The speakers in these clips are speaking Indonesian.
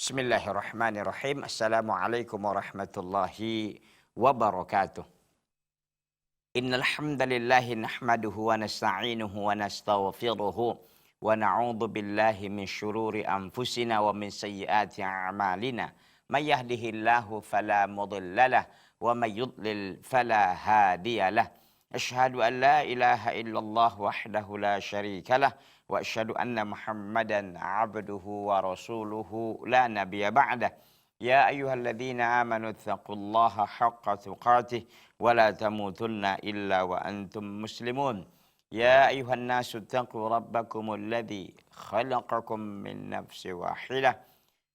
Bismillahirrahmanirrahim. Assalamualaikum warahmatullahi wabarakatuh. Innal hamdalillahi nahmaduhu wa nasta'inuhu wa nastaghfiruhu wa na'udzu billahi min syururi anfusina wa min sayyiati a'malina. May yahdihillahu fala mudhillalah wa may yudlil fala hadiyalah. Asyhadu an la ilaha illallah wahdahu la syarikalah wa asyhadu anna Muhammadan abduhu wa rasuluhu la nabiyya ba'dah. Ya ayyuhalladzina amanu taqullaha haqqa tuqatih wa la tamutunna illa wa antum muslimun. Ya ayyuhan nasu taqu rabbakumul ladzi khalaqakum min nafsin wahidah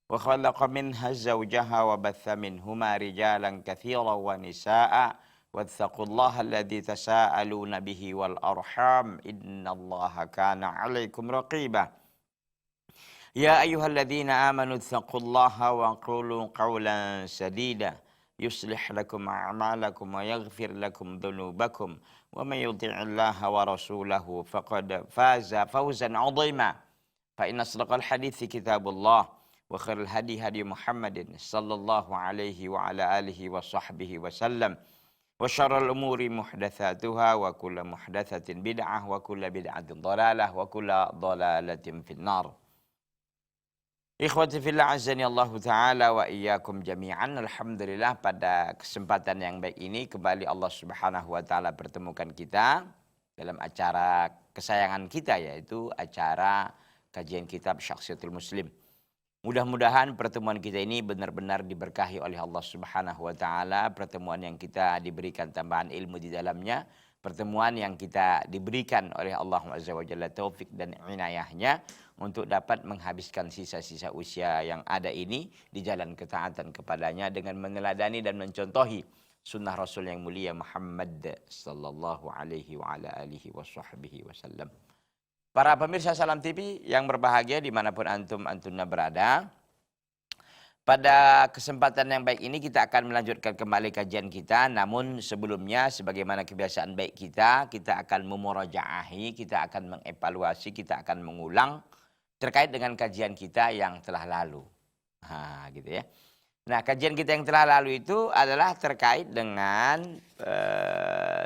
wa khalaqa minha zawjaha wa batha minhuma rijalan katsiran wa nisaa'a. واتقوا الله الذي تساءلون به والأرحام إن الله كان عليكم رقيبا يا أيها الذين آمنوا اتقوا الله وقولوا قولا سديدا يصلح لكم أعمالكم ويغفر لكم ذنوبكم ومن يطع الله ورسوله فقد فاز فوزا عظيما فإن أصدق الحديث كتاب الله وخير الهدي هدي محمد صلى الله عليه وعلى آله وصحبه وسلم wa syarrul umuri muhdatsatuha wa kullu muhdatsatin bid'ah wa kullu bid'atin dhalalah wa kullu dhalalatin finnar. Ikhwati fillah azani Allah taala wa iyyakum jami'an. Alhamdulillah pada kesempatan yang baik ini kembali Allah Subhanahu wa taala pertemukan kita dalam acara kesayangan kita, yaitu acara kajian kitab Syakhsiyatul Muslim. Mudah-mudahan pertemuan kita ini benar-benar diberkahi oleh Allah Subhanahu wa taala, pertemuan yang kita diberikan tambahan ilmu di dalamnya, pertemuan yang kita diberikan oleh Allah Azza wa Jalla taufik dan inayahnya untuk dapat menghabiskan sisa-sisa usia yang ada ini di jalan ketaatan kepadanya dengan meneladani dan mencontohi sunnah Rasul yang mulia Muhammad sallallahu alaihi wa ala alihi washabbihi wasallam. Para pemirsa Salam TV yang berbahagia dimanapun antum-antunna berada, pada kesempatan yang baik ini kita akan melanjutkan kembali kajian kita. Namun sebelumnya, sebagaimana kebiasaan baik kita akan memurajaahi, kita akan mengevaluasi, kita akan mengulang terkait dengan kajian kita yang telah lalu. Gitu ya. Nah, kajian kita yang telah lalu itu adalah terkait dengan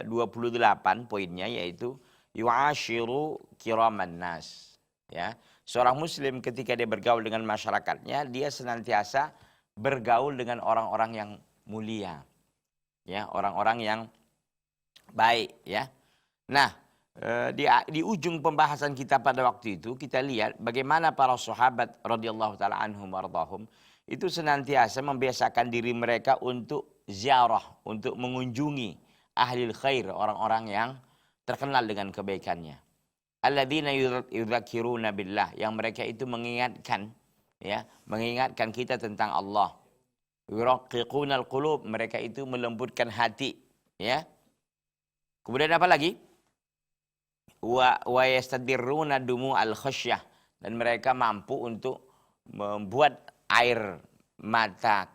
28 poinnya, yaitu yu'ashiru kiraman nas. Ya, seorang muslim ketika dia bergaul dengan masyarakatnya, dia senantiasa bergaul dengan orang-orang yang mulia. Ya, orang-orang yang baik, ya. Nah, di ujung pembahasan kita pada waktu itu kita lihat bagaimana para sahabat radhiyallahu taala anhum wardahum itu senantiasa membiasakan diri mereka untuk ziarah, untuk mengunjungi ahlil khair, orang-orang yang terkenal dengan kebaikannya. Alladzina yudzakiruna billah, yang mereka itu mengingatkan, ya, mengingatkan kita tentang Allah. Yuraqiqunal qulub, mereka itu melembutkan hati, ya. Kemudian apa lagi? Wa yastadirruna dumu'al khasyah, dan mereka mampu untuk membuat air mata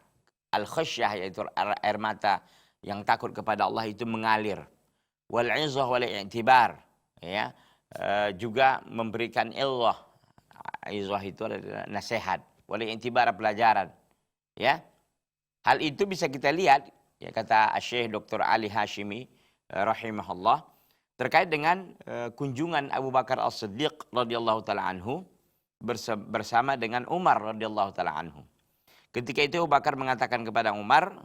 al-khasyah, yaitu air mata yang takut kepada Allah itu mengalir. Wal izah wal i'tibar, ya, juga memberikan izah itu adalah nasihat, wal i'tibar pelajaran, ya. Hal itu bisa kita lihat, ya, kata Syekh Dr. Ali Hashimi rahimahullah terkait dengan kunjungan Abu Bakar As-Siddiq radhiyallahu taala anhu bersama dengan Umar radhiyallahu taala anhu. Ketika itu Abu Bakar mengatakan kepada Umar,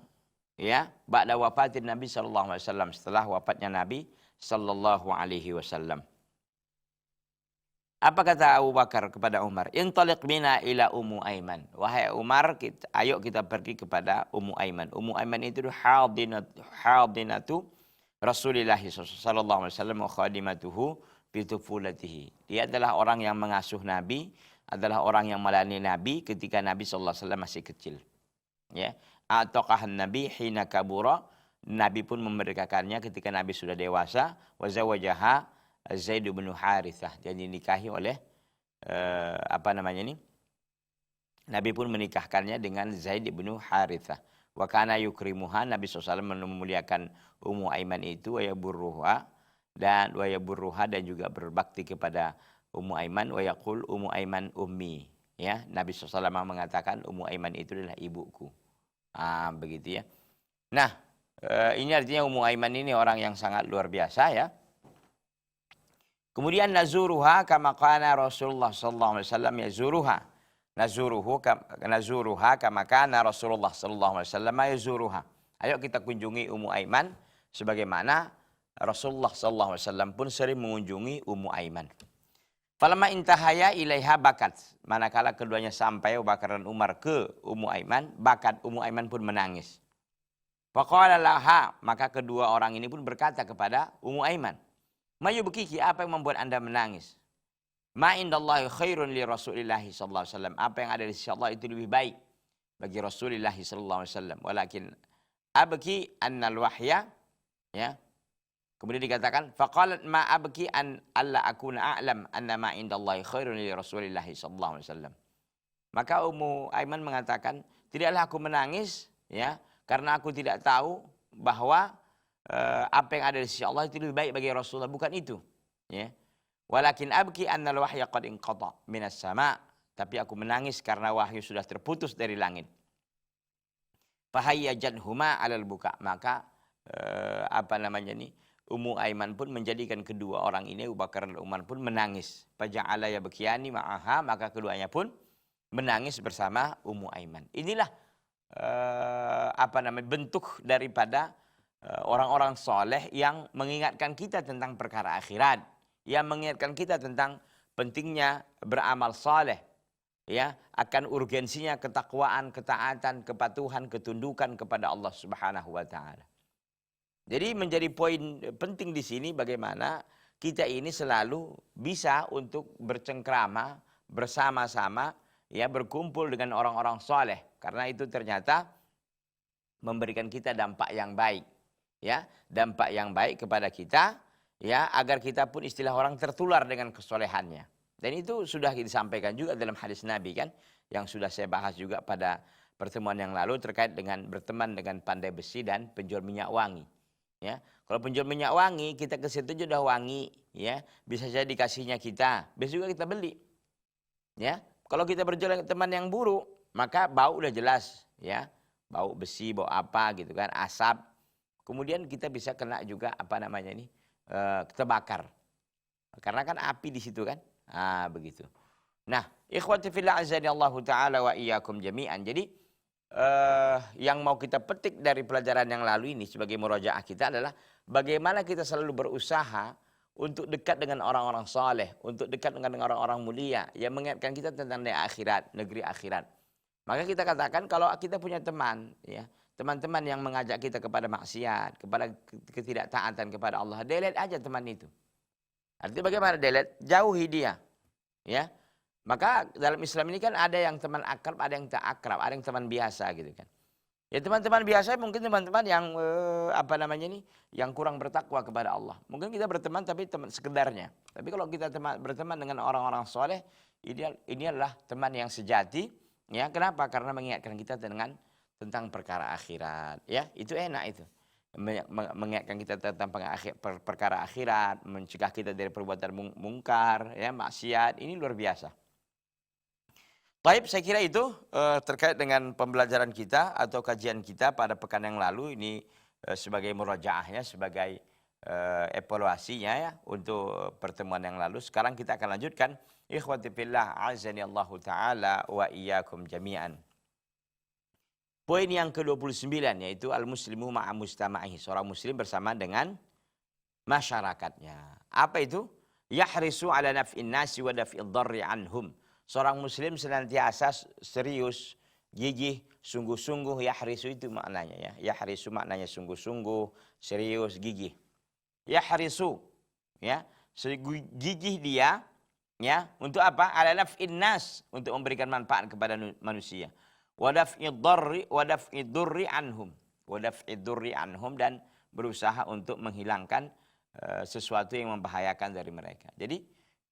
ya, ba'da wafatin Nabi sallallahu alaihi wasallam, setelah wafatnya Nabi sallallahu alaihi wasallam. Apa kata Abu Bakar kepada Umar? Intaliq bina ila Ummu Aiman. Wahai Umar, ayo kita pergi kepada Ummu Aiman. Ummu Aiman itu hadinatu Rasulullah sallallahu alaihi wasallam wa khadimatuhu bi tufulatihi. Dia adalah orang yang mengasuh Nabi, adalah orang yang melayani Nabi ketika Nabi sallallahu alaihi wasallam masih kecil. Ya. Ataqahan Nabi hina kabura, Nabi pun memerdekakannya ketika Nabi sudah dewasa. Wa zawajaha Zaid bin Harithah, dia dinikahi oleh Nabi pun menikahkannya dengan Zaid bin Harithah. Wa kana yukrimuha, Nabi SAW memuliakan Ummu Aiman itu, wa yaburruha, dan juga berbakti kepada Ummu Aiman, wa yaqul Ummu Aiman ummi. Ya, Nabi SAW mengatakan Ummu Aiman itu adalah ibuku. Begitu ya. Nah, ini artinya Ummu Aiman ini orang yang sangat luar biasa ya. Kemudian nazuruha kama kana Rasulullah sallallahu alaihi wasallam yazuruha. Nazuruha kama kana Rasulullah sallallahu alaihi wasallam yazuruha. Ayo kita kunjungi Ummu Aiman sebagaimana Rasulullah sallallahu alaihi wasallam pun sering mengunjungi Ummu Aiman. Falamma intahaya ilaiha bakat. Manakala keduanya sampai Abu Bakar dan Umar ke Ummu Aiman, Ummu Aiman pun menangis. Faqala laha, maka kedua orang ini pun berkata kepada Ummu Aiman, "Mayubkiki, apa yang membuat Anda menangis? Ma indallahi khairun li Rasulillah sallallahu alaihi wasallam. Apa yang ada di sisi Allah itu lebih baik bagi Rasulullah sallallahu alaihi wasallam. Walakin abki annal wahya." Ya. Kemudian dikatakan faqalat ma abki an alla akuna a'lam anna ma indallahi khairun li Rasulillah sallallahu alaihi wasallam. Maka Ummu Aiman mengatakan, tidaklah aku menangis ya karena aku tidak tahu bahwa apa yang ada di sisi Allah itu lebih baik bagi Rasulullah, bukan itu ya. Walakin abki annal wahya qad inqata minas sama, tapi aku menangis karena wahyu sudah terputus dari langit. Fahayyajadhuma 'alal buka, maka Ummu Aiman pun menjadikan kedua orang ini, Abu Bakar dan Umar pun menangis. Faja'ala yabkiyani ma'aha, maka keduanya pun menangis bersama Ummu Aiman. Inilah bentuk daripada orang-orang soleh yang mengingatkan kita tentang perkara akhirat, yang mengingatkan kita tentang pentingnya beramal soleh, ya, akan urgensinya ketakwaan, ketaatan, kepatuhan, ketundukan kepada Allah Subhanahu wa taala. Jadi menjadi poin penting di sini bagaimana kita ini selalu bisa untuk bercengkrama bersama-sama, ya, berkumpul dengan orang-orang soleh, karena itu ternyata memberikan kita dampak yang baik, ya, dampak yang baik kepada kita, ya, agar kita pun istilah orang tertular dengan kesolehannya. Dan itu sudah disampaikan juga dalam hadis Nabi kan, yang sudah saya bahas juga pada pertemuan yang lalu terkait dengan berteman dengan pandai besi dan penjual minyak wangi. Ya, kalau penjual minyak wangi, kita ke situ sudah wangi, ya, bisa jadi dikasihnya kita, bisa juga kita beli. Ya, kalau kita berjual dengan teman yang buruk, maka bau udah jelas, ya, bau besi, bau apa gitu kan, asap. Kemudian kita bisa kena juga terbakar, karena kan api di situ kan, begitu. Nah, ikhwati fillah azanillahu taala wa iyyakum jami'an. Jadi yang mau kita petik dari pelajaran yang lalu ini sebagai murajaah kita adalah bagaimana kita selalu berusaha untuk dekat dengan orang-orang saleh, untuk dekat dengan orang-orang mulia yang mengingatkan kita tentang negeri akhirat. Maka kita katakan kalau kita punya teman, ya, teman-teman yang mengajak kita kepada maksiat, kepada ketidaktaatan kepada Allah, delete aja teman itu. Artinya bagaimana delete? Jauhi dia, ya. Maka dalam Islam ini kan ada yang teman akrab, ada yang tak akrab, ada yang teman biasa gitu kan. Ya teman-teman biasa mungkin teman-teman yang yang kurang bertakwa kepada Allah. Mungkin kita berteman tapi teman sekedarnya. Tapi kalau kita berteman dengan orang-orang soleh, ini adalah teman yang sejati. Ya, kenapa? Karena mengingatkan kita tentang perkara akhirat. Ya, itu enak itu. Mengingatkan kita tentang perkara akhirat, mencegah kita dari perbuatan mungkar, ya, maksiat. Ini luar biasa. Baik, saya kira itu terkait dengan pembelajaran kita atau kajian kita pada pekan yang lalu ini sebagai murajaahnya, sebagai evaluasinya ya untuk pertemuan yang lalu. Sekarang kita akan lanjutkan. Ikhwati fillah azanillahu taala wa iyyakum jami'an. Poin yang ke-29 yaitu al-muslimu ma'a mujtama'ihi, seorang muslim bersama dengan masyarakatnya. Apa itu? Yahrisu ala naf'in nasi wa daf'id dharri anhum. Seorang muslim senantiasa serius, gigih, sungguh-sungguh. Yahrisu itu maknanya ya. Yahrisu maknanya sungguh-sungguh, serius, gigih. Yahrisu, ya, gigih dia, ya, untuk apa? Ala naf'in nas, untuk memberikan manfaat kepada manusia. Wa daf'id durri anhum. Wa daf'id durri anhum, dan berusaha untuk menghilangkan sesuatu yang membahayakan dari mereka. Jadi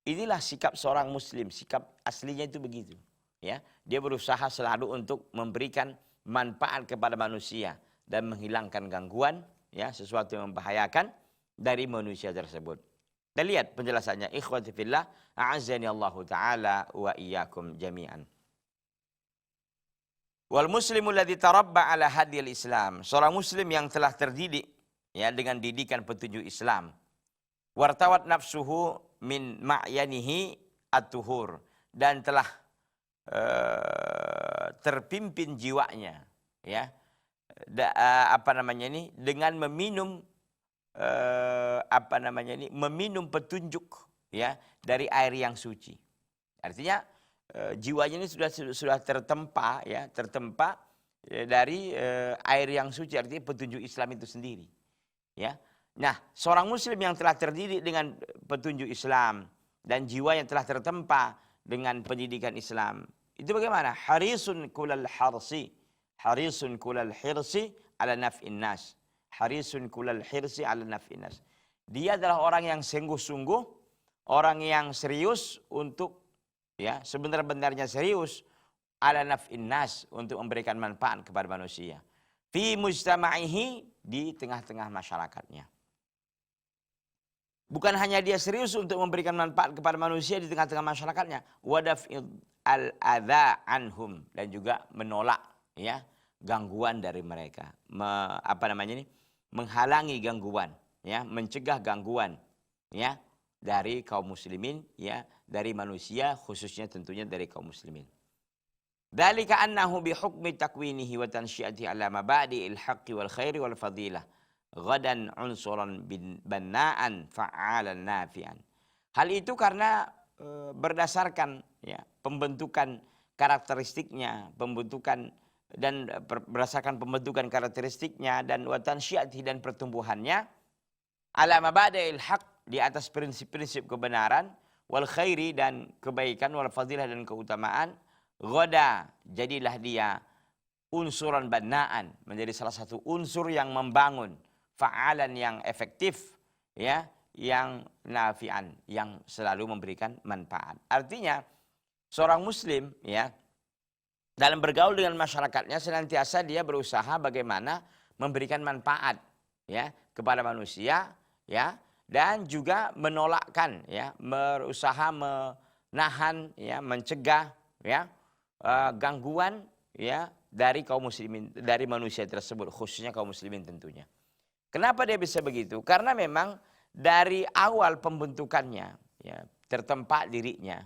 inilah sikap seorang muslim, sikap aslinya itu begitu. ya, dia berusaha selalu untuk memberikan manfaat kepada manusia dan menghilangkan gangguan, ya, sesuatu yang membahayakan dari manusia tersebut. Kita lihat penjelasannya. Ikhwati fillah, a'azzani Allah Ta'ala wa iyyakum jami'an. Wal muslimul ladzi tarabba ala hadiyil Islam. Seorang muslim yang telah terdidik, ya, dengan didikan petunjuk Islam. Wartawat nafsuhu min ma'yanihi at-tuhur, dan telah terpimpin jiwanya, ya, dengan meminum meminum petunjuk, ya, dari air yang suci. Artinya jiwanya ini sudah tertempa, ya, dari air yang suci, artinya petunjuk Islam itu sendiri, ya. Nah, seorang muslim yang telah terdidik dengan petunjuk Islam dan jiwa yang telah tertempa dengan pendidikan Islam, itu bagaimana? Harisun kulal harsi, harisun kulal hirsi ala naf'in nas. Harisun kulal hirsi ala naf'in nas. Dia adalah orang yang sungguh-sungguh, orang yang serius untuk, ya, sebenar-benarnya serius ala naf'in nas, untuk memberikan manfaat kepada manusia. Fi mujtama'ihi, di tengah-tengah masyarakatnya. Bukan hanya dia serius untuk memberikan manfaat kepada manusia di tengah-tengah masyarakatnya, wadaf'il al-adza anhum, dan juga menolak, ya, gangguan dari mereka. Menghalangi gangguan, ya, mencegah gangguan, ya, dari kaum muslimin, ya, dari manusia, khususnya tentunya dari kaum muslimin. Dzalika annahu bihukmi takwinihi wa tansyiatihi ala mabadi'il haqqi wal khairi wal fadilah. Ghadan unsuran banna'an fa'alan nafi'an. Hal itu karena berdasarkan, ya, pembentukan karakteristiknya, berdasarkan pembentukan karakteristiknya dan watansyati, dan pertumbuhannya, ala mabada'il haq, di atas prinsip-prinsip kebenaran, wal khairi, dan kebaikan, wal fadilah, dan keutamaan. Ghada, jadilah dia unsuran banna'an, menjadi salah satu unsur yang membangun, fa'alan, yang efektif, ya, yang nafi'an, yang selalu memberikan manfaat. Artinya seorang muslim, ya, dalam bergaul dengan masyarakatnya senantiasa dia berusaha bagaimana memberikan manfaat, ya, kepada manusia, ya, dan juga menolakkan, ya, berusaha menahan, ya, mencegah, ya, gangguan, ya, dari kaum muslimin, dari manusia tersebut, khususnya kaum muslimin tentunya. Kenapa dia bisa begitu? Karena memang dari awal pembentukannya, ya, tertempa dirinya,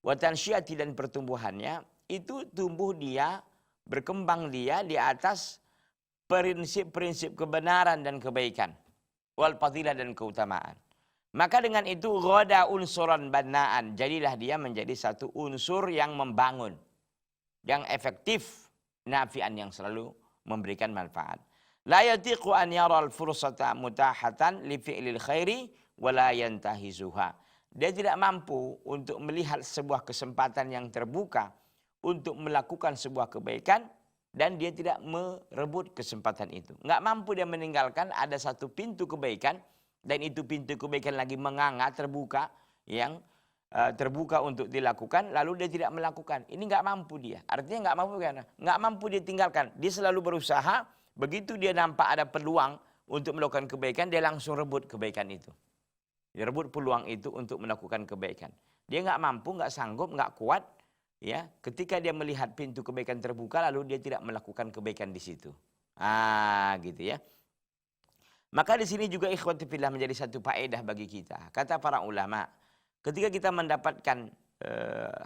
watansyati, dan pertumbuhannya, itu tumbuh dia, berkembang dia di atas prinsip-prinsip kebenaran dan kebaikan, wal fadilah, dan keutamaan. Maka dengan itu ghada unsuran banna'an, jadilah dia menjadi satu unsur yang membangun, yang efektif, nafi'an, yang selalu memberikan manfaat. La yatiqu an yaral fursata mutahatan li fi'lil khairi wa la yantahizuha. Dia tidak mampu untuk melihat sebuah kesempatan yang terbuka untuk melakukan sebuah kebaikan, dan dia tidak merebut kesempatan itu. Enggak mampu dia meninggalkan ada satu pintu kebaikan, dan itu pintu kebaikan lagi menganga, terbuka, yang terbuka untuk dilakukan, lalu dia tidak melakukan. Ini enggak mampu dia. Artinya enggak mampu, karena enggak mampu dia tinggalkan. Dia selalu berusaha. Begitu dia nampak ada peluang untuk melakukan kebaikan, dia langsung rebut kebaikan itu. Dia rebut peluang itu untuk melakukan kebaikan. Dia nggak mampu, nggak sanggup, nggak kuat, ya. Ketika dia melihat pintu kebaikan terbuka, lalu dia tidak melakukan kebaikan di situ. Gitu ya. Maka di sini juga ikhwati fillah menjadi satu faedah bagi kita. Kata para ulama, ketika kita mendapatkan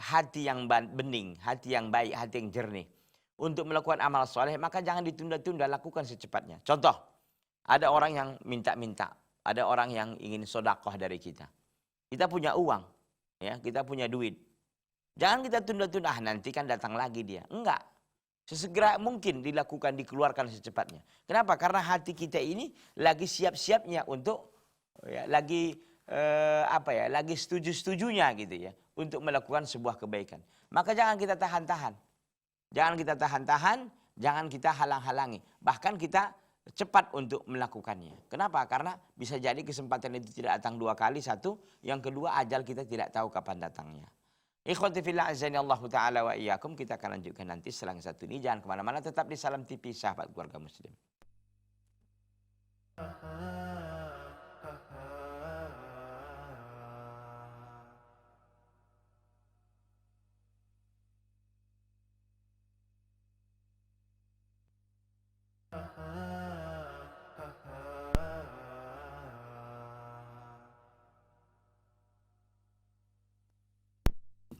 hati yang bening, hati yang baik, hati yang jernih, untuk melakukan amal soleh, maka jangan ditunda-tunda, lakukan secepatnya. Contoh, ada orang yang minta-minta, ada orang yang ingin sodakoh dari kita. Kita punya uang, ya, kita punya duit. Jangan kita tunda-tunda, nanti kan datang lagi dia. Enggak, sesegera mungkin dilakukan, dikeluarkan secepatnya. Kenapa? Karena hati kita ini lagi siap-siapnya untuk, ya, lagi lagi setuju-setujunya gitu, ya, untuk melakukan sebuah kebaikan. Maka jangan kita tahan-tahan. Jangan kita tahan-tahan, jangan kita halang-halangi. Bahkan kita cepat untuk melakukannya. Kenapa? Karena bisa jadi kesempatan itu tidak datang dua kali, satu. Yang kedua, ajal kita tidak tahu kapan datangnya. Ikhwati fillah azani Allah Ta'ala wa iyyakum, kita akan lanjutkan nanti selang satu ini. Jangan kemana-mana, tetap di Salam TV Sahabat Keluarga Muslim.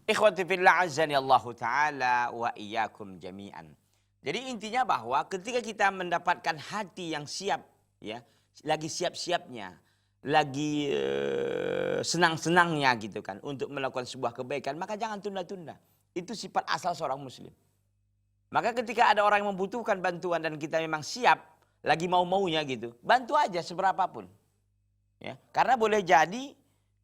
Ikhwati fillah azani Allah Ta'ala wa iyyakum jami'an. Jadi intinya bahwa ketika kita mendapatkan hati yang siap, ya, lagi siap-siapnya, lagi senang-senangnya gitu kan untuk melakukan sebuah kebaikan, maka jangan tunda-tunda. Itu sifat asal seorang muslim. Maka ketika ada orang yang membutuhkan bantuan dan kita memang siap, lagi mau-maunya gitu, bantu aja seberapapun. Ya, karena boleh jadi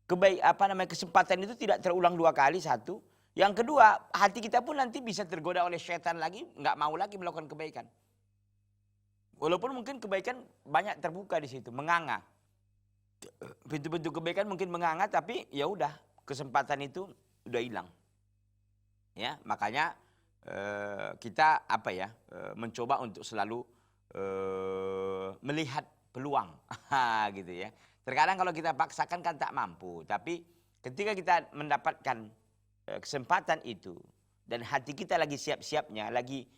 kesempatan itu tidak terulang dua kali, satu. Yang kedua, hati kita pun nanti bisa tergoda oleh syaitan lagi, nggak mau lagi melakukan kebaikan. Walaupun mungkin kebaikan banyak terbuka di situ, menganga. Pintu-pintu kebaikan mungkin menganga, tapi ya udah kesempatan itu udah hilang. Ya, makanya kita mencoba untuk selalu melihat peluang, gitu ya. Terkadang kalau kita paksakan kan tak mampu, tapi ketika kita mendapatkan kesempatan itu dan hati kita lagi siap-siapnya, lagi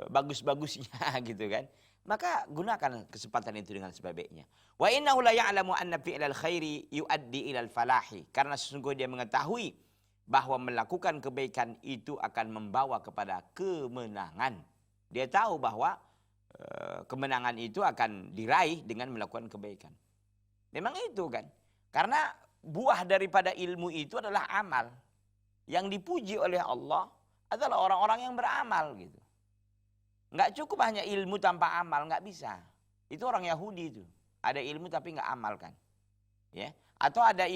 bagus-bagusnya gitu kan, maka gunakan kesempatan itu dengan sebaik-baiknya. Wa innahu la ya'lamu anna fi'lal khairi yuaddi ilal falahi, karena sesungguhnya dia mengetahui bahwa melakukan kebaikan itu akan membawa kepada kemenangan. Dia tahu bahwa kemenangan itu akan diraih dengan melakukan kebaikan. Memang itu kan. Karena buah daripada ilmu itu adalah amal. Yang dipuji oleh Allah adalah orang-orang yang beramal gitu. Nggak cukup hanya ilmu tanpa amal, nggak bisa. Itu orang Yahudi itu. Ada ilmu tapi nggak amalkan. Ya. Atau ada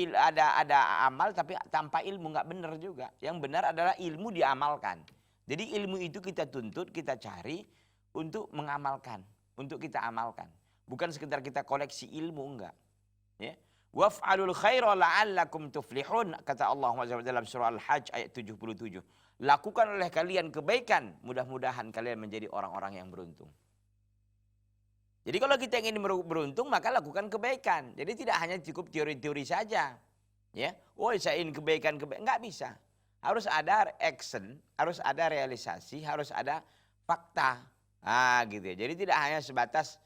amal tapi tanpa ilmu, nggak benar juga. Yang benar adalah ilmu diamalkan. Jadi ilmu itu kita tuntut, kita cari untuk mengamalkan, untuk kita amalkan. Bukan sekedar kita koleksi ilmu, enggak. Ya. Waf'alul khaira la'allakum tuflihun, kata Allah dalam surah Al-Hajj ayat 77. Lakukan oleh kalian kebaikan, mudah-mudahan kalian menjadi orang-orang yang beruntung. Jadi kalau kita ingin beruntung, maka lakukan kebaikan. Jadi tidak hanya cukup teori-teori saja. Ya, oh saya ingin kebaikan, enggak bisa. Harus ada action, harus ada realisasi, harus ada fakta. Gitu ya. Jadi tidak hanya sebatas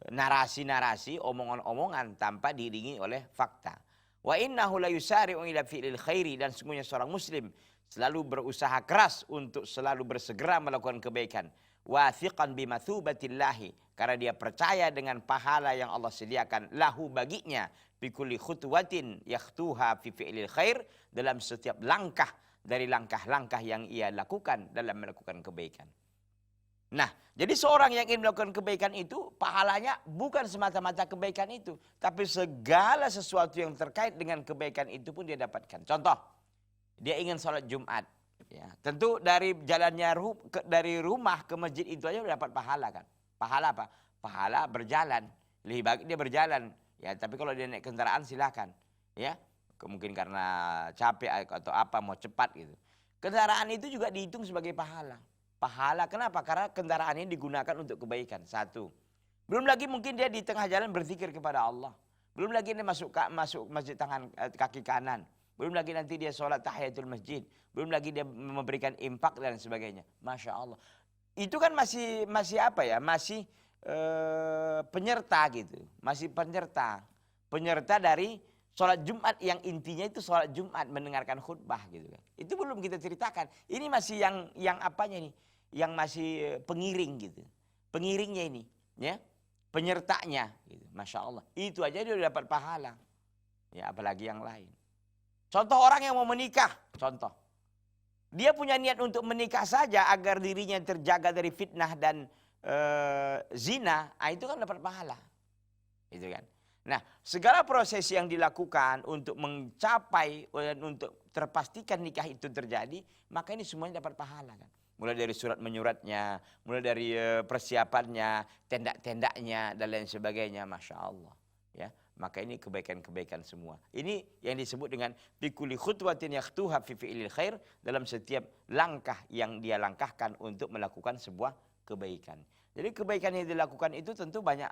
narasi-narasi, omongan-omongan tanpa diiringi oleh fakta. Wa innahu la yusari'u ila fi'lil khairi, dan sesungguhnya seorang muslim selalu berusaha keras untuk selalu bersegera melakukan kebaikan. Wathiqan bimatsubatillahi, karena dia percaya dengan pahala yang Allah sediakan lahu baginya bi kulli khutwatin yakhtuha fi fi'lil khair, dalam setiap langkah dari langkah-langkah yang ia lakukan dalam melakukan kebaikan. Nah, jadi seorang yang ingin melakukan kebaikan itu, pahalanya bukan semata-mata kebaikan itu, tapi segala sesuatu yang terkait dengan kebaikan itu pun dia dapatkan. Contoh, dia ingin sholat Jumat. Ya, tentu dari jalannya dari rumah ke masjid itu aja udah dapat pahala kan. Pahala apa? Pahala berjalan. Lebih baik dia berjalan. Ya, tapi kalau dia naik kendaraan silakan. Ya, mungkin karena capek atau apa mau cepat gitu. Kendaraan itu juga dihitung sebagai pahala. Pahala kenapa? Karena kendaraan ini digunakan untuk kebaikan. Satu. Belum lagi mungkin dia di tengah jalan berzikir kepada Allah. Belum lagi dia masuk masjid kaki kanan. Belum lagi nanti dia sholat tahiyatul masjid. Belum lagi dia memberikan infak dan sebagainya. Masya Allah. Itu kan masih apa ya? Masih penyerta gitu. Masih penyerta. Penyerta dari sholat Jumat yang intinya itu sholat Jumat, mendengarkan khutbah gitu kan. Itu belum kita ceritakan. Ini masih yang apanya nih? Yang masih pengiring gitu. Pengiringnya ini. Ya. Penyertanya. Gitu. Masya Allah. Itu aja dia udah dapat pahala. Ya, apalagi yang lain. Contoh orang yang mau menikah. Contoh. Dia punya niat untuk menikah saja agar dirinya terjaga dari fitnah dan zina. Itu kan dapat pahala. Itu kan. Nah, segala proses yang dilakukan untuk mencapai dan untuk terpastikan nikah itu terjadi, maka ini semuanya dapat pahala kan. Mulai dari surat menyuratnya, mulai dari persiapannya, tenda-tendanya dan lain sebagainya, Masya Allah. Ya, maka ini kebaikan-kebaikan semua. Ini yang disebut dengan bikulli khutwatin yakhtuha fi fi'lil khair, dalam setiap langkah yang dia langkahkan untuk melakukan sebuah kebaikan. Jadi kebaikan yang dilakukan itu tentu banyak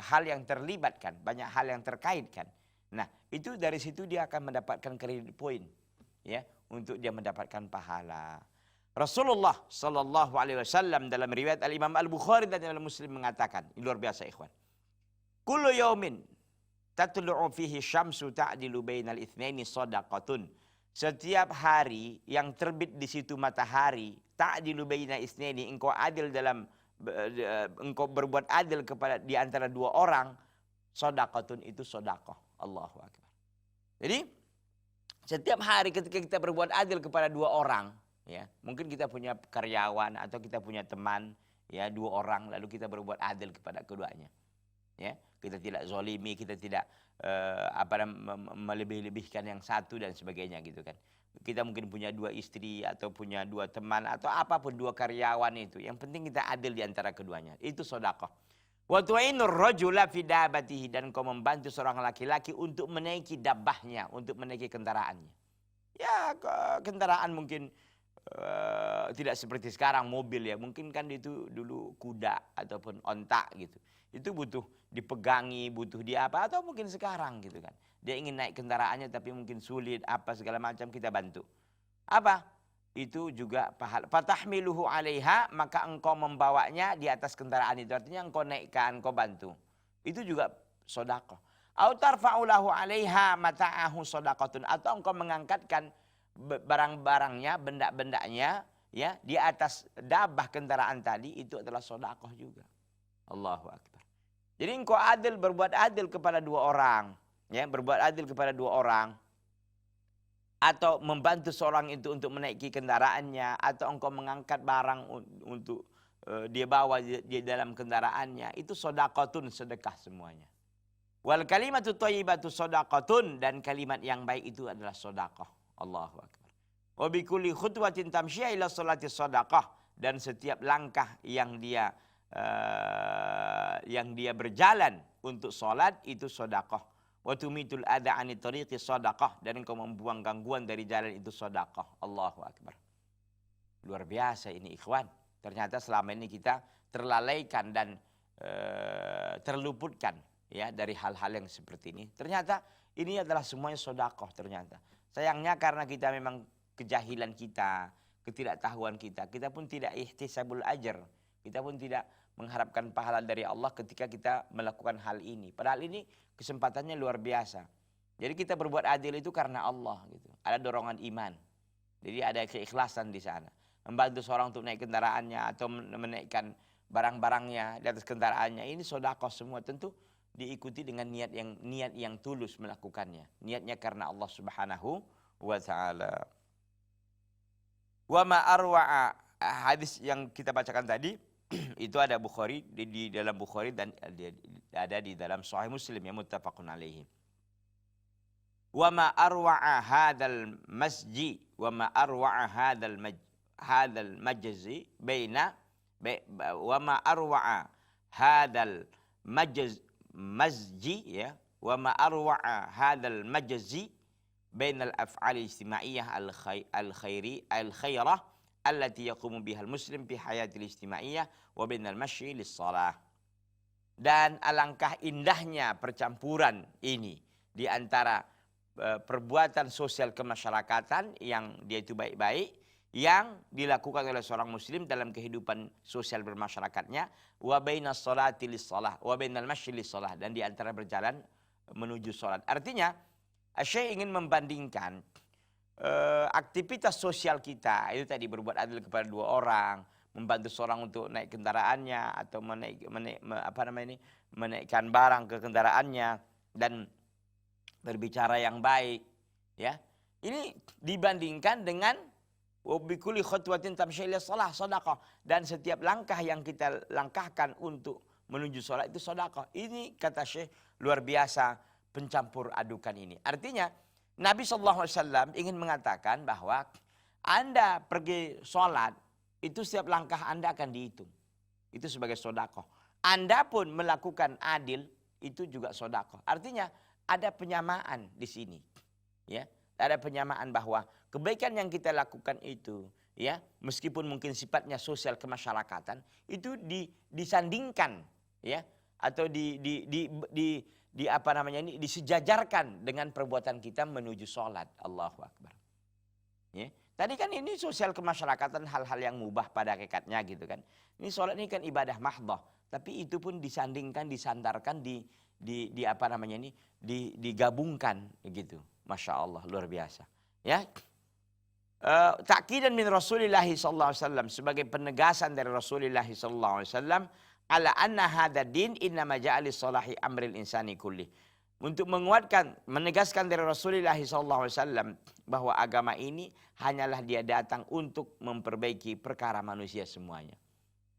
hal yang terlibatkan, banyak hal yang terkaitkan. Nah, itu dari situ dia akan mendapatkan credit point, ya, untuk dia mendapatkan pahala. Rasulullah sallallahu alaihi wasallam dalam riwayat Al-Imam Al-Bukhari dan Al-Muslim mengatakan, ini luar biasa ikhwan. Kullu yaumin tatlu'u fihi syamsu ta'dilu bainal itsnaini shadaqatun. Setiap hari yang terbit di situ matahari, ta'dilu bainal itsnaini, engkau adil dalam engkau berbuat adil kepada di antara dua orang, shadaqatun, itu sedekah. Allahu akbar. Jadi setiap hari ketika kita berbuat adil kepada dua orang, ya, mungkin kita punya karyawan atau kita punya teman, ya, dua orang, lalu kita berbuat adil kepada keduanya, ya, kita tidak zolimi, kita tidak melebih-lebihkan yang satu dan sebagainya gitu kan. Kita mungkin punya dua istri atau punya dua teman atau apapun, dua karyawan itu, yang penting kita adil di antara keduanya, itu sedekah. Wa tu'inur rajula fi dabatihi, dan kau membantu seorang laki-laki untuk menaiki dabbahnya, untuk menaiki kendaraannya. Ya, kendaraan mungkin tidak seperti sekarang mobil, ya, mungkin kan itu dulu kuda ataupun onta gitu. Itu butuh dipegangi, butuh apa, atau mungkin sekarang gitu kan. Dia ingin naik kendaraannya tapi mungkin sulit apa segala macam, kita bantu. Apa? Itu juga pahala. Fatahmiluhu 'alaiha, maka engkau membawanya di atas kendaraan itu, artinya engkau naikkan, engkau bantu. Itu juga sedekah. Au tarfa'u lahu 'alaiha mata'ahu shadaqatun, atau engkau mengangkatkan barang-barangnya, benda-bendanya, ya, di atas dabah kendaraan tadi, itu adalah sedekah juga. Allahu akbar. Jadi engkau adil, berbuat adil kepada dua orang, ya, berbuat adil kepada dua orang, atau membantu seorang itu untuk menaiki kendaraannya, atau engkau mengangkat barang untuk dia bawa di dalam kendaraannya, itu sedekatun, sedekah semuanya. Wal kalimatu thayyibatu sedekatun, dan kalimat yang baik itu adalah sedekah. Allahu akbar. Wa bi kulli khutwatin tamshiya ila sholati sedekah, dan setiap langkah yang dia berjalan untuk salat itu sedekah. Wa tumitul adha 'anit tariqi shadaqah, dan engkau membuang gangguan dari jalan itu sedekah. Allahu akbar. Luar biasa ini ikhwan. Ternyata selama ini kita terlalaikan dan terluputkan, ya, dari hal-hal yang seperti ini. Ternyata ini adalah semuanya sedekah ternyata. Sayangnya karena kita memang kejahilan kita, ketidaktahuan kita pun tidak ihtisabul ajr. Kita pun tidak mengharapkan pahala dari Allah ketika kita melakukan hal ini. Padahal ini kesempatannya luar biasa. Jadi kita berbuat adil itu karena Allah gitu. Ada dorongan iman. Jadi ada keikhlasan di sana. Membantu seorang untuk naik kendaraannya atau menaikkan barang-barangnya di atas kendaraannya, ini sedekah semua. Tentu diikuti dengan niat yang tulus melakukannya. Niatnya karena Allah Subhanahu wa taala. Wa ma arwa'a, hadis yang kita bacakan tadi itu ada Bukhari, di dalam Bukhari, dan ada di dalam Sahih Muslim yang muttafaqun alaihi. Wa ma arwa'a hadzal masjid wa ma arwa'a hadzal majzi baina wa ma arwa'a hadzal masjid, ya, wa ma arwa'a hadzal majzi bainal af'al ijtimaiyah al-khairah allati yaqumu bihal muslim fi hayatil ijtimaiyah wa bainal masyi lis-shalah. Dan alangkah indahnya percampuran ini di antara perbuatan sosial kemasyarakatan yang dia itu baik-baik, yang dilakukan oleh seorang muslim dalam kehidupan sosial bermasyarakatnya, wa bainas sholati lis-shalah wa bainal masyi lis-shalah, dan di antara berjalan menuju salat. Artinya Syekh ingin membandingkan aktivitas sosial kita itu tadi, berbuat adil kepada dua orang, membantu seorang untuk naik kendaraannya atau menaikkan barang ke kendaraannya, dan berbicara yang baik, ya. Ini dibandingkan dengan wabikuli khutwatin tamsyi ila shalah sedekah, dan setiap langkah yang kita langkahkan untuk menuju salat itu sedekah. Ini kata Syekh luar biasa pencampur adukan ini. Artinya Nabi SAW ingin mengatakan bahwa Anda pergi sholat, itu setiap langkah Anda akan dihitung. Itu sebagai sedekah. Anda pun melakukan adil, itu juga sedekah. Artinya ada penyamaan di sini. Ya, ada penyamaan bahwa kebaikan yang kita lakukan itu, ya, meskipun mungkin sifatnya sosial kemasyarakatan, itu disandingkan, ya, atau disejajarkan dengan perbuatan kita menuju sholat. Allahu Akbar. Ya. Tadi kan ini sosial kemasyarakatan, hal-hal yang mubah pada hakikatnya gitu kan. Ini sholat ini kan ibadah mahdoh, tapi itu pun disandingkan, disandarkan, digabungkan gitu. Masya Allah, luar biasa. Ya, ta'kidan min Rasulillah sallallahu alaihi wasallam, sebagai penegasan dari Rasulullah sallallahu alaihi wasallam, ala anna hadha din innama ja'ali salahi amril insani kulli. Untuk menguatkan, menegaskan dari Rasulullah sallallahu alaihi wasallam bahwa agama ini hanyalah dia datang untuk memperbaiki perkara manusia semuanya.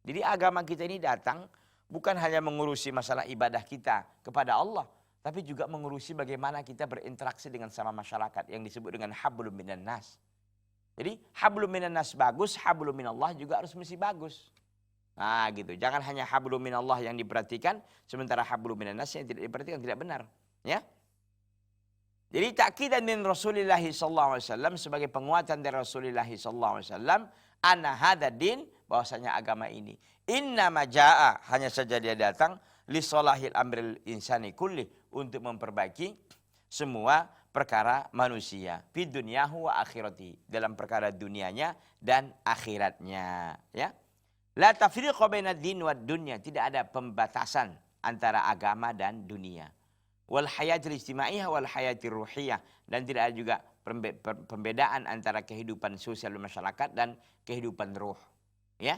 Jadi agama kita ini datang bukan hanya mengurusi masalah ibadah kita kepada Allah, tapi juga mengurusi bagaimana kita berinteraksi dengan sama masyarakat yang disebut dengan hablum minan nas. Jadi hablum minan nas bagus, hablum minallah juga harus mesti bagus. Nah gitu, jangan hanya hablum minallah yang diperhatikan, sementara hablum minan nas yang tidak diperhatikan, tidak benar. Ya. Jadi ta'kidan min Rasulullah sallallahu alaihi wasallam, sebagai penguatan dari Rasulullah sallallahu alaihi wasallam, anna hadza din, bahwasanya agama ini innama jaa, hanya saja dia datang li salahil amril insani kulli, untuk memperbaiki semua perkara manusia, fi dunyahu wa akhirati, dalam perkara dunianya dan akhiratnya, ya. La tafriqa bainad din wad dunya, tidak ada pembatasan antara agama dan dunia. Wal hayatil ijtimaiyah wal hayatir ruhiyah, dan tidak ada juga pembedaan antara kehidupan sosial masyarakat dan kehidupan ruh, ya.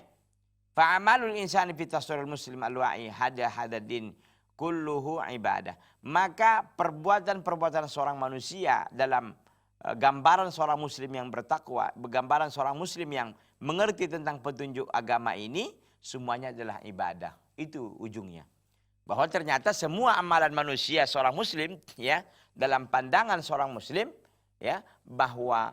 Fa amalul insani fi tasawwuril muslim alwa'i hada din kulluhu ibadah. Maka perbuatan-perbuatan seorang manusia dalam gambaran seorang muslim yang bertakwa, gambaran seorang muslim yang mengerti tentang petunjuk agama ini, semuanya adalah ibadah. Itu ujungnya. Bahwa ternyata semua amalan manusia seorang muslim, ya, dalam pandangan seorang muslim, ya, bahwa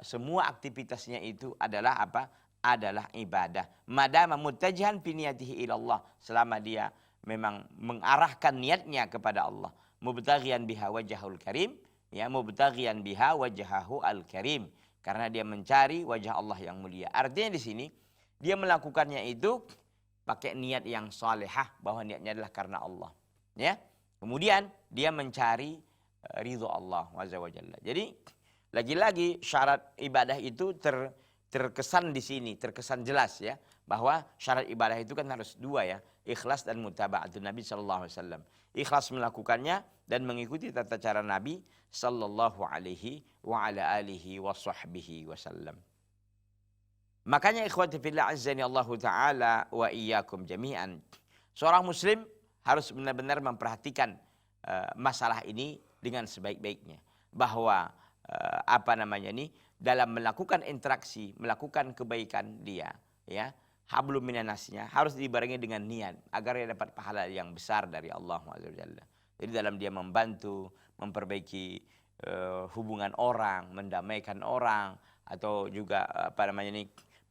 semua aktivitasnya itu adalah apa? Adalah ibadah. Madama muttajihan fi niyatihi ilallah, selama dia memang mengarahkan niatnya kepada Allah. Mubtaghiyan biha wajhahul karim, ya, mubtaghiyan biha wajhahu al karim, karena dia mencari wajah Allah yang mulia. Artinya di sini dia melakukannya itu pakai niat yang salehah, bahwa niatnya adalah karena Allah, ya. Kemudian dia mencari ridho Allah azza wa jalla. Jadi lagi-lagi syarat ibadah itu terkesan di sini, terkesan jelas, ya, bahwa syarat ibadah itu kan harus dua, ya, ikhlas dan mutaba'atun Nabi sallallahu alaihi wasallam. Ikhlas melakukannya dan mengikuti tata cara Nabi sallallahu alaihi wa ala alihi wa sahbihi wasallam. Makanya ikhwati fillah azzani Allah taala wa iyyakum jami'an, seorang muslim harus benar-benar memperhatikan masalah ini dengan sebaik-baiknya, bahwa dalam melakukan interaksi, melakukan kebaikan dia, ya, hablum minan nasnya harus dibarengi dengan niat agar dia dapat pahala yang besar dari Allah azza wa jalla. Jadi dalam dia membantu, memperbaiki hubungan orang, mendamaikan orang, atau juga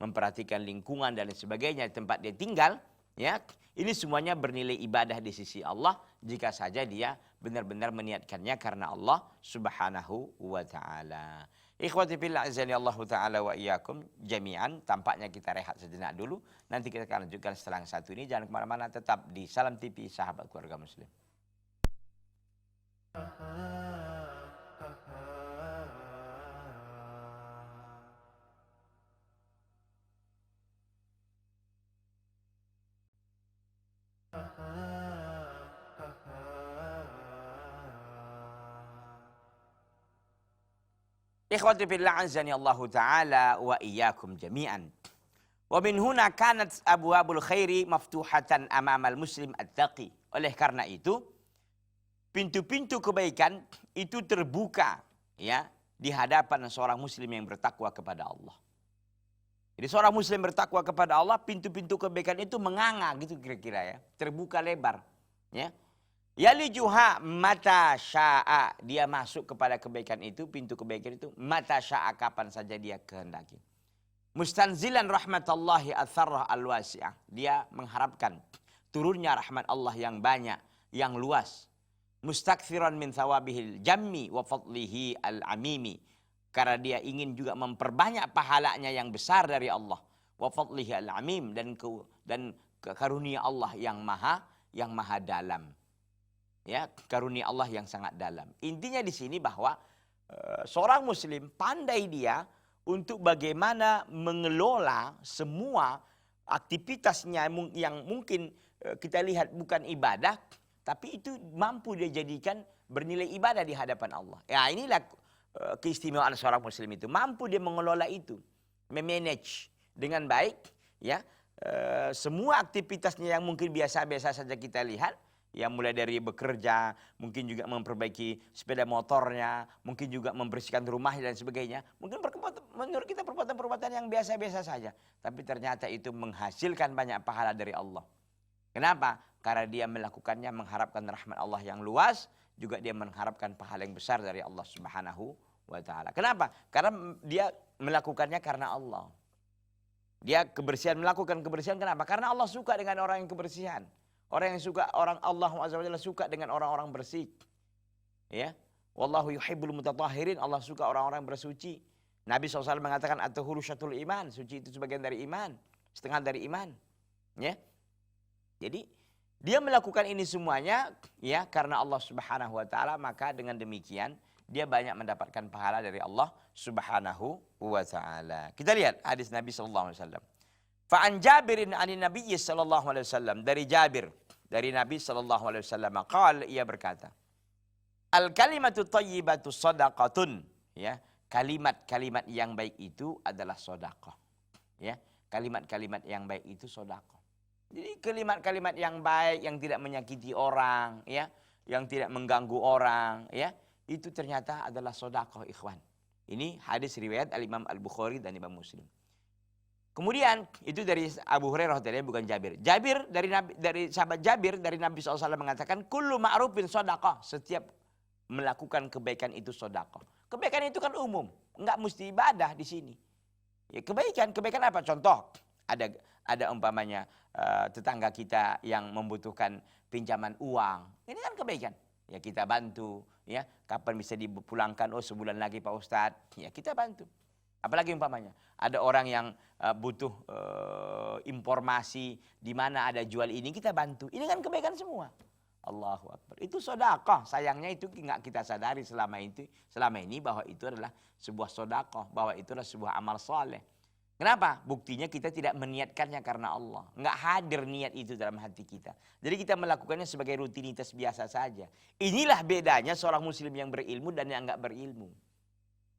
memperhatikan lingkungan dan lain sebagainya tempat dia tinggal, ya, ini semuanya bernilai ibadah di sisi Allah jika saja dia benar-benar meniatkannya karena Allah Subhanahu wa taala. Ikhwati fillah azani Allah taala wa iyyakum jami'an. Tampaknya kita rehat sejenak dulu. Nanti kita akan lanjutkan setelah yang satu ini. Jangan kemana-mana, tetap di Salam TV Sahabat Keluarga Muslim. Ikhwati fillah azani Allah taala wa iyyakum jami'an. Wa min huna kanat abwabul khairi maftuhatan amamal muslim at-taqi. Oleh karena itu, pintu-pintu kebaikan itu terbuka, ya, di hadapan seorang muslim yang bertakwa kepada Allah. Jadi seorang muslim bertakwa kepada Allah, pintu-pintu kebaikan itu menganga gitu kira-kira, ya, terbuka lebar, ya. Yalijuha mata sya'a, dia masuk kepada kebaikan itu, pintu kebaikan itu mata sya'a, kapan saja dia kehendaki. Mustanzilan rahmatallahi atsarrah alwasi'ah, dia mengharapkan turunnya rahmat Allah yang banyak, yang luas. Mustakthiran min thawabihil jammi wa fadlihi al-amimi. Karena dia ingin juga memperbanyak pahalanya yang besar dari Allah. Wa fadlihi al-amim, dan karunia Allah yang maha dalam. Ya, karunia Allah yang sangat dalam. Intinya di sini bahwa seorang muslim pandai dia untuk bagaimana mengelola semua aktivitasnya yang mungkin kita lihat bukan ibadah, tapi itu mampu dia jadikan bernilai ibadah di hadapan Allah. Ya, inilah keistimewaan seorang muslim itu. Mampu dia mengelola itu, memanage dengan baik, ya, semua aktivitasnya yang mungkin biasa-biasa saja kita lihat, ya, mulai dari bekerja, mungkin juga memperbaiki sepeda motornya, mungkin juga membersihkan rumahnya dan sebagainya. Mungkin menurut kita perbuatan-perbuatan yang biasa-biasa saja, tapi ternyata itu menghasilkan banyak pahala dari Allah. Kenapa? Karena dia melakukannya mengharapkan rahmat Allah yang luas, juga dia mengharapkan pahala yang besar dari Allah Subhanahu wa ta'ala. Kenapa? Karena dia melakukannya karena Allah. Dia melakukan kebersihan kenapa? Karena Allah suka dengan orang yang kebersihan. Orang yang suka, Allah Azza wa Jalla suka dengan orang-orang bersih. Ya. Wallahu yuhibbul mutatahhirin, Allah suka orang-orang bersuci. Nabi SAW mengatakan at-tuhuru syatrul iman, suci itu sebagian dari iman, setengah dari iman. Ya. Jadi dia melakukan ini semuanya ya karena Allah Subhanahu wa taala, maka dengan demikian dia banyak mendapatkan pahala dari Allah Subhanahu wa taala. Kita lihat hadis Nabi sallallahu alaihi wasallam. Fa an Jabirin anin Nabi sallallahu alaihi wasallam, dari Jabir dari Nabi sallallahu alaihi wasallam qala, ia berkata, al kalimatu thayyibatu shadaqatun, ya, kalimat-kalimat yang baik itu adalah sedekah. Ya, kalimat-kalimat yang baik itu sedekah. Jadi kalimat-kalimat yang baik, yang tidak menyakiti orang, ya, yang tidak mengganggu orang, ya, itu ternyata adalah sedekah, ikhwan. Ini hadis riwayat Al-Imam Al-Bukhari dan Imam Muslim. Kemudian itu dari Abu Hurairah, bukan Jabir. Jabir dari sahabat Jabir dari Nabi SAW mengatakan, kullu ma'rufin sedekah, setiap melakukan kebaikan itu sedekah. Kebaikan itu kan umum, enggak mesti ibadah di sini. Ya, kebaikan apa? Contoh, ada umpamanya tetangga kita yang membutuhkan pinjaman uang. Ini kan kebaikan. Ya, kita bantu, ya. Kapan bisa dipulangkan? Oh, sebulan lagi Pak Ustadz. Ya, kita bantu. Apalagi umpamanya ada orang yang butuh informasi di mana ada jual ini, kita bantu. Ini kan kebaikan semua. Allahu Akbar. Itu sedekah. Sayangnya itu nggak kita sadari selama ini bahwa itu adalah sebuah sedekah, bahwa itu adalah sebuah amal soleh. Kenapa? Buktinya kita tidak meniatkannya karena Allah. Nggak hadir niat itu dalam hati kita. Jadi kita melakukannya sebagai rutinitas biasa saja. Inilah bedanya seorang muslim yang berilmu dan yang nggak berilmu.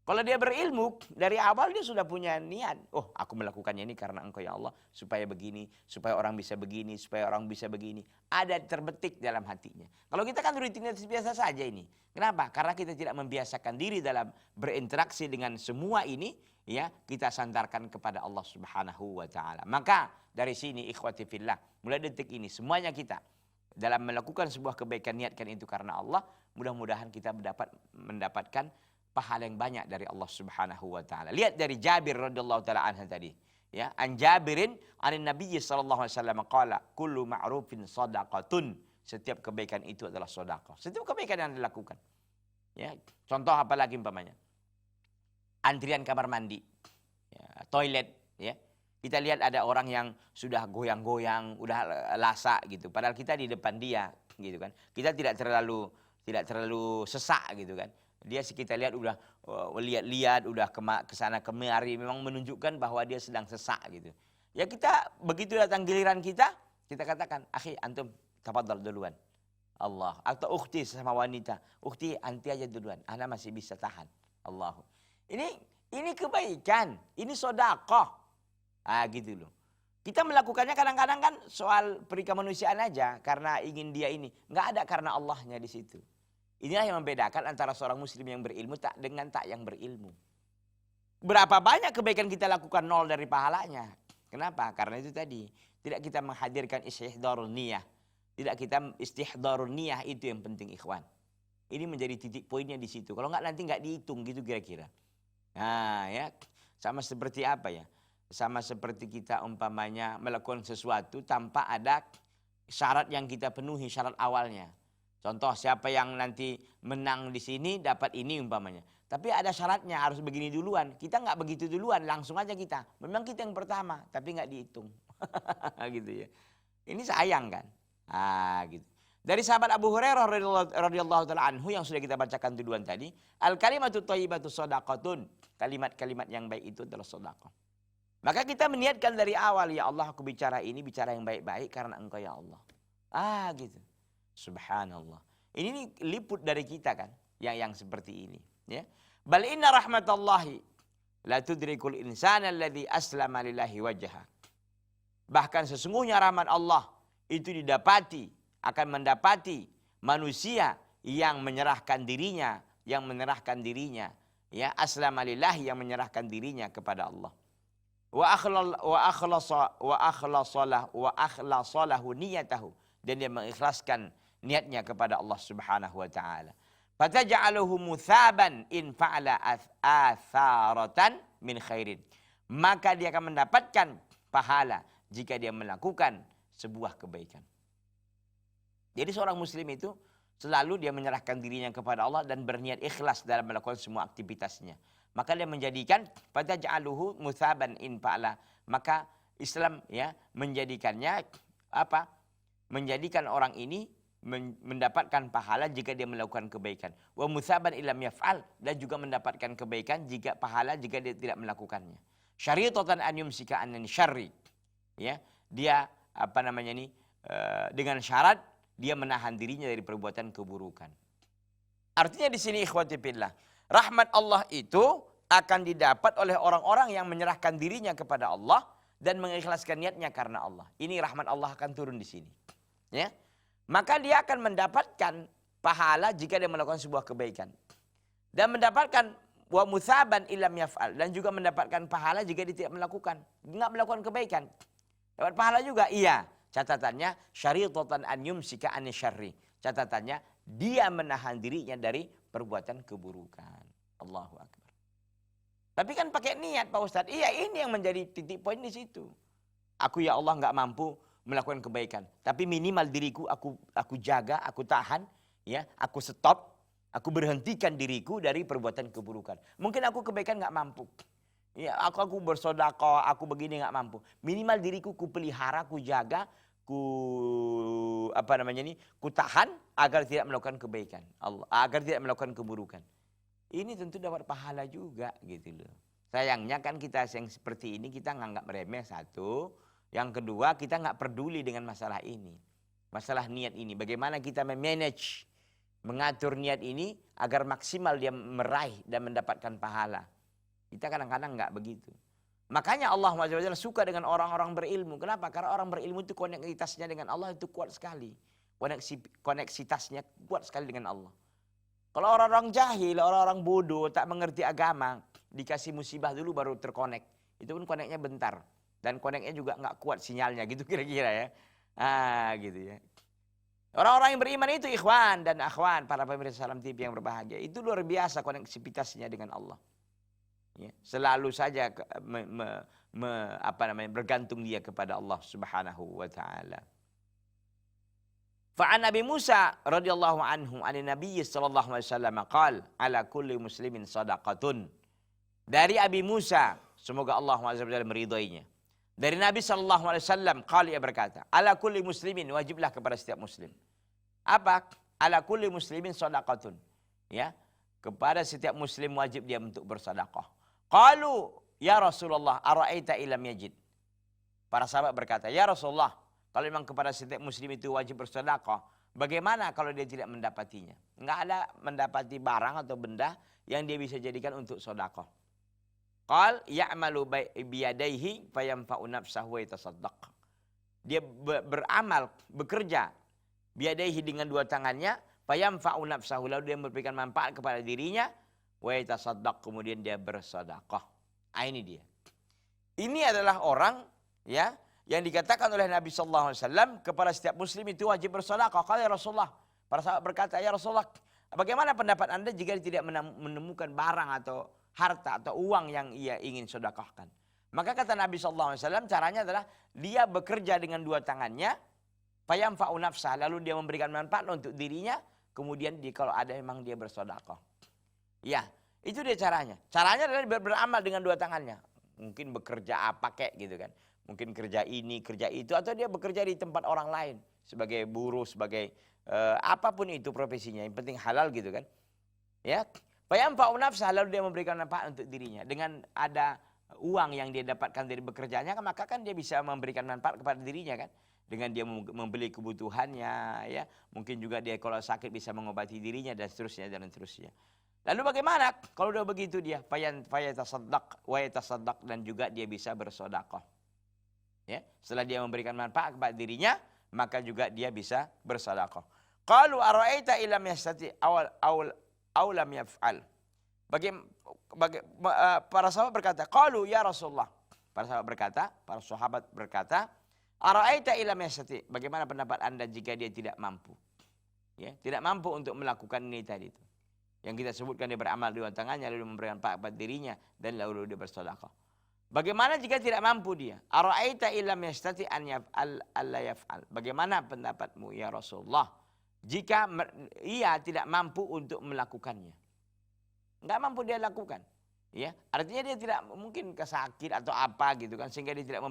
Kalau dia berilmu, dari awal dia sudah punya niat. Oh, aku melakukannya ini karena Engkau ya Allah, supaya begini, supaya orang bisa begini, supaya orang bisa begini. Ada terbetik dalam hatinya. Kalau kita kan rutinitas biasa saja ini. Kenapa? Karena kita tidak membiasakan diri dalam berinteraksi dengan semua ini, ya, kita sandarkan kepada Allah Subhanahu wa taala. Maka dari sini ikhwati fillah, mulai detik ini semuanya kita dalam melakukan sebuah kebaikan niatkan itu karena Allah, mudah-mudahan kita mendapatkan pahala yang banyak dari Allah Subhanahu wa taala. Lihat dari Jabir radhiyallahu taala anhu tadi, ya, an Jabirin anin Nabi sallallahu alaihi wasallam qala, kullu ma'rufin shadaqatun, setiap kebaikan itu adalah sedekah. Setiap kebaikan yang dilakukan. Ya, contoh apa lagi umpamanya? Antrian kamar mandi, ya, toilet, ya. Kita lihat ada orang yang sudah goyang-goyang, udah lasak gitu. Padahal kita di depan dia, gitu kan. Kita tidak terlalu sesak gitu kan. Dia kita lihat udah lihat-lihat, udah ke sana kemari, memang menunjukkan bahwa dia sedang sesak gitu. Ya kita begitu datang giliran kita katakan, akhi antum tafadhal duluan. Allah, atau ukhti sama wanita, ukhti anti aja duluan, ana masih bisa tahan. Allah. Ini kebaikan, ini sedekah. Ah gitu loh. Kita melakukannya kadang-kadang kan soal perikemanusiaan aja, karena ingin dia ini, nggak ada karena Allahnya di situ. Inilah yang membedakan antara seorang muslim yang berilmu dengan tak yang berilmu. Berapa banyak kebaikan kita lakukan, nol dari pahalanya. Kenapa? Karena itu tadi, tidak kita menghadirkan istihdarul niyah. Tidak kita istihdarul niyah, itu yang penting ikhwan. Ini menjadi titik poinnya di situ. Kalau nggak nanti nggak dihitung gitu kira-kira. Nah ya, sama seperti apa ya? Sama seperti kita umpamanya melakukan sesuatu tanpa ada syarat yang kita penuhi, syarat awalnya. Contoh siapa yang nanti menang di sini dapat ini umpamanya. Tapi ada syaratnya harus begini duluan. Kita nggak begitu duluan, langsung aja kita. Memang kita yang pertama, tapi nggak dihitung. Gitu ya. Ini sayang kan? Gitu. Dari sahabat Abu Hurairah radhiyallahu taala anhu yang sudah kita bacakan duluan tadi, al kalimatu thayyibatu shadaqatun. Kalimat-kalimat yang baik itu adalah sedekah. Maka kita meniatkan dari awal, ya Allah aku bicara ini bicara yang baik-baik karena Engkau ya Allah. Gitu. Subhanallah. Ini liput dari kita kan, yang seperti ini. Ya. Bal inna rahmatallahi la tudrikul insana alladhi aslama lillahi wajha. Bahkan sesungguhnya rahmat Allah itu akan mendapati manusia yang menyerahkan dirinya, ya aslama lillahi, yang menyerahkan dirinya kepada Allah. Wa akhlasalahu niyatahu, dan dia mengikhlaskan niatnya kepada Allah Subhanahu wa taala. Fataj'aluhu mutsaban in fa'ala atharatan min khairin. Maka dia akan mendapatkan pahala jika dia melakukan sebuah kebaikan. Jadi seorang muslim itu selalu dia menyerahkan dirinya kepada Allah dan berniat ikhlas dalam melakukan semua aktivitasnya. Maka dia menjadikan fataj'aluhu mutsaban in fa'ala. Maka Islam ya menjadikannya apa? Menjadikan orang ini mendapatkan pahala jika dia melakukan kebaikan. Wa mutsaban illam yaf'al, dan juga mendapatkan kebaikan jika dia tidak melakukannya. Syari'atan an yumsika an syarri. Ya, dia dengan syarat dia menahan dirinya dari perbuatan keburukan. Artinya di sini ikhwati fillah, rahmat Allah itu akan didapat oleh orang-orang yang menyerahkan dirinya kepada Allah dan mengikhlaskan niatnya karena Allah. Ini rahmat Allah akan turun di sini. Ya. Maka dia akan mendapatkan pahala jika dia melakukan sebuah kebaikan. Dan mendapatkan wa mutsaban illam yaf'al, dan juga mendapatkan pahala jika dia tidak melakukan kebaikan. Dapat pahala juga, iya. Catatannya syari'atan an yumsika an syarri. Catatannya dia menahan dirinya dari perbuatan keburukan. Allahu akbar. Tapi kan pakai niat Pak Ustadz. Iya, ini yang menjadi titik poin di situ. Aku ya Allah nggak mampu melakukan kebaikan, tapi minimal diriku aku jaga, aku tahan, ya, aku stop, aku berhentikan diriku dari perbuatan keburukan. Mungkin aku kebaikan nggak mampu, ya, aku bersedekah, aku begini nggak mampu. Minimal diriku ku pelihara, ku jaga, ku tahan agar tidak melakukan kebaikan, agar tidak melakukan keburukan. Ini tentu dapat pahala juga, gitu loh. Sayangnya kan kita yang seperti ini kita nganggap remeh satu. Yang kedua, kita nggak peduli dengan masalah ini. Masalah niat ini. Bagaimana kita memanage, mengatur niat ini agar maksimal dia meraih dan mendapatkan pahala. Kita kadang-kadang nggak begitu. Makanya Allah SWT suka dengan orang-orang berilmu. Kenapa? Karena orang berilmu itu koneksitasnya dengan Allah itu kuat sekali. Koneksitasnya kuat sekali dengan Allah. Kalau orang-orang jahil, orang-orang bodoh, tak mengerti agama, dikasih musibah dulu baru terkonek. Itu pun koneknya bentar. Dan koneknya juga nggak kuat sinyalnya gitu kira-kira ya. Gitu ya. Orang-orang yang beriman itu ikhwan dan akhwan, para pemirsa Salam TV yang berbahagia. Itu luar biasa koneksitasnya dengan Allah. Ya, selalu saja bergantung dia kepada Allah Subhanahu wa taala. Fa'an Nabi Musa radhiyallahu anhu an Nabi sallallahu alaihi wasallam qala ala kulli muslimin shadaqatun. Dari Abi Musa, semoga Allah SWT meridhoinya. Dari Nabi SAW, ia berkata, ala kulli muslimin, wajiblah kepada setiap muslim. Apa? Ala kulli muslimin shadaqatun. Ya, kepada setiap muslim wajib dia untuk bersedekah. Qalu, ya Rasulullah, ara'aita illam yajid. Para sahabat berkata, ya Rasulullah, kalau memang kepada setiap muslim itu wajib bersedekah, bagaimana kalau dia tidak mendapatinya? Enggak ada mendapati barang atau benda yang dia bisa jadikan untuk sedekah. Qal ya'malu biyadaihi fayamfa'u nafsahu wa yatasaddaq. Dia beramal, bekerja biyadaihi dengan dua tangannya, fayamfa'u nafsahu, lalu dia memberikan manfaat kepada dirinya, wa yatasaddaq, kemudian dia bersedekah. Ini dia. Ini adalah orang ya yang dikatakan oleh Nabi sallallahu alaihi wasallam kepada setiap muslim itu wajib bersedekah. Qala ya Rasulullah, para sahabat berkata, ya Rasulullah, bagaimana pendapat Anda jika tidak menemukan barang atau harta atau uang yang ia ingin sedekahkan? Maka kata Nabi SAW, caranya adalah dia bekerja dengan dua tangannya, fayamfa'u nafsah, lalu dia memberikan manfaat untuk dirinya, kemudian kalau ada memang dia bersedekah. Ya, itu dia caranya. Caranya adalah beramal dengan dua tangannya. Mungkin bekerja apa kek gitu kan. Mungkin kerja ini, kerja itu, atau dia bekerja di tempat orang lain sebagai buruh, sebagai apapun itu profesinya, yang penting halal gitu kan. Ya, fayamfa'u nafsah, lalu dia memberikan manfaat untuk dirinya dengan ada uang yang dia dapatkan dari bekerjanya, maka kan dia bisa memberikan manfaat kepada dirinya kan. Dengan dia membeli kebutuhannya, ya, mungkin juga dia kalau sakit bisa mengobati dirinya dan seterusnya dan seterusnya. Lalu bagaimana kalau udah begitu dia fayatasaddaq wa yatasaddaq, dan juga dia bisa bersedekah. Ya, setelah dia memberikan manfaat kepada dirinya, maka juga dia bisa bersedekah. Qalu ara'aita illam yastati aw lam yaf'al. Para sahabat berkata, qalu ya Rasulullah. Para sahabat berkata, ara'aita illam yastati. Bagaimana pendapat Anda jika dia tidak mampu? Ya, tidak mampu untuk melakukan ini tadi itu. Yang kita sebutkan dia beramal dengan tangannya, lalu memberikan manfaat kepada dirinya, dan lalu dia bersedekah. Bagaimana jika tidak mampu dia? Ara'aita illam yastati an yaf'al alla yaf'al. Bagaimana pendapatmu ya Rasulullah jika ia tidak mampu untuk melakukannya? Enggak mampu dia lakukan. Ya, artinya dia tidak mungkin kesakit atau apa gitu kan, sehingga dia tidak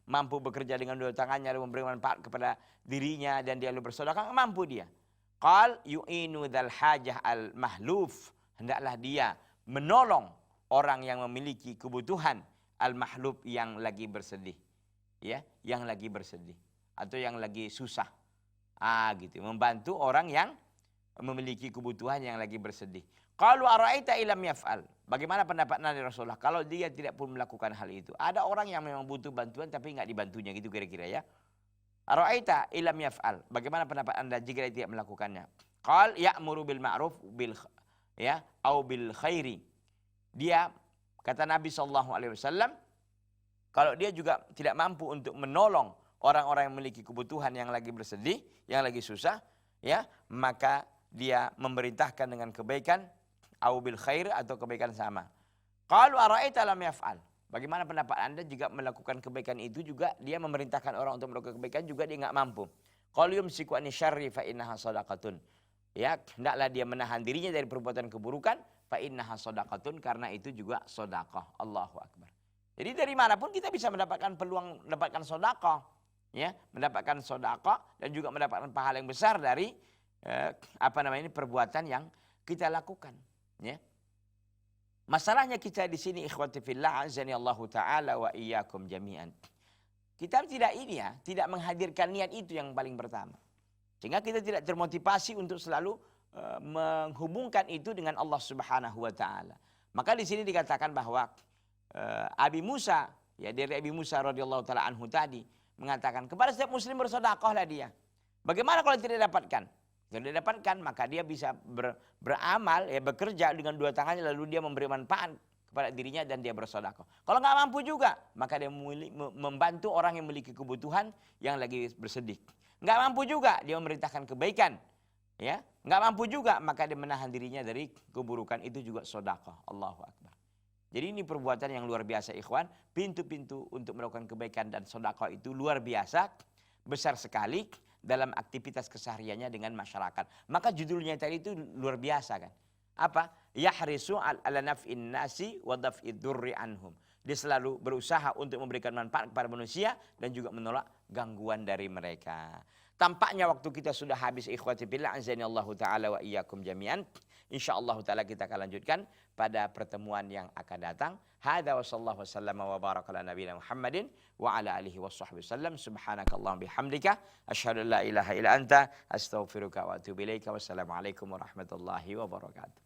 mampu bekerja dengan dua tangannya lalu memberikan manfaat kepada dirinya dan dia lalu bersedekah, mampu dia. Qal yu'inu dzal hajah al mahluf. Hendaklah dia menolong orang yang memiliki kebutuhan al-mahlub, yang lagi bersedih. Ya, yang lagi bersedih atau yang lagi susah. Gitu, membantu orang yang memiliki kebutuhan yang lagi bersedih. Qalu ara'aita illam yaf'al. Bagaimana pendapat Nabi Rasulullah kalau dia tidak pun melakukan hal itu? Ada orang yang memang butuh bantuan tapi enggak dibantunya, gitu kira-kira ya. Ara'aita illam yaf'al. Bagaimana pendapat Anda jika dia tidak melakukannya? Qal ya'muru bil ma'ruf au bil khairi. Dia, kata Nabi SAW, kalau dia juga tidak mampu untuk menolong orang-orang yang memiliki kebutuhan yang lagi bersedih, yang lagi susah, ya, maka dia memerintahkan dengan kebaikan, au bil khair, atau kebaikan sama. Qalu ara'aita lam yaf'al. Bagaimana pendapat Anda jika melakukan kebaikan itu juga dia memerintahkan orang untuk melakukan kebaikan juga dia enggak mampu? Qalu yumsiku ani syarri fa innaha shadaqatun. Ya, hendaklah dia menahan dirinya dari perbuatan keburukan, fa innaha shadaqatun, karena itu juga sedekah. Allahu akbar. Jadi dari manapun kita bisa mendapatkan peluang mendapatkan sedekah, ya, mendapatkan sedekah dan juga mendapatkan pahala yang besar dari perbuatan yang kita lakukan, ya. Masalahnya kita di sini ikhwati fillah azani Allahu taala wa iyyakum jami'an. Kita tidak menghadirkan niat itu yang paling pertama. Sehingga kita tidak termotivasi untuk selalu menghubungkan itu dengan Allah Subhanahu wa taala. Maka di sini dikatakan bahwa Abi Musa, ya, dari Abi Musa radhiyallahu taala anhu tadi mengatakan kepada setiap muslim bersedekahlah dia. Bagaimana kalau tidak dapatkan? Kalau dia dapatkan, maka dia bisa beramal, ya, bekerja dengan dua tangannya, lalu dia memberi manfaat kepada dirinya dan dia bersedekah. Kalau nggak mampu juga, maka dia membantu orang yang memiliki kebutuhan yang lagi bersedih. Nggak mampu juga, dia memerintahkan kebaikan. Ya, nggak mampu juga, maka dia menahan dirinya dari keburukan, itu juga sedekah. Allahu akbar. Jadi ini perbuatan yang luar biasa, ikhwan. Pintu-pintu untuk melakukan kebaikan dan sedekah itu luar biasa, besar sekali dalam aktivitas kesehariannya dengan masyarakat. Maka judulnya tadi itu luar biasa kan. Apa? Yahrisu ala naf'in nasi wa daf'id durri anhum. Dia selalu berusaha untuk memberikan manfaat kepada manusia dan juga menolak gangguan dari mereka. Tampaknya waktu kita sudah habis, ikhwati billah azani Allahu taala wa iyyakum jami'an. Insyaallah taala kita akan lanjutkan pada pertemuan yang akan datang. Hadza wa sallallahu wasallam wa baraka ala nabiyina Muhammadin wa ala alihi washabbihi wasallam. Subhanakallahumma bihamdika asyhadu an la ilaha illa anta astaghfiruka wa atubu ilaika. Wassalamualaikum warahmatullahi wabarakatuh.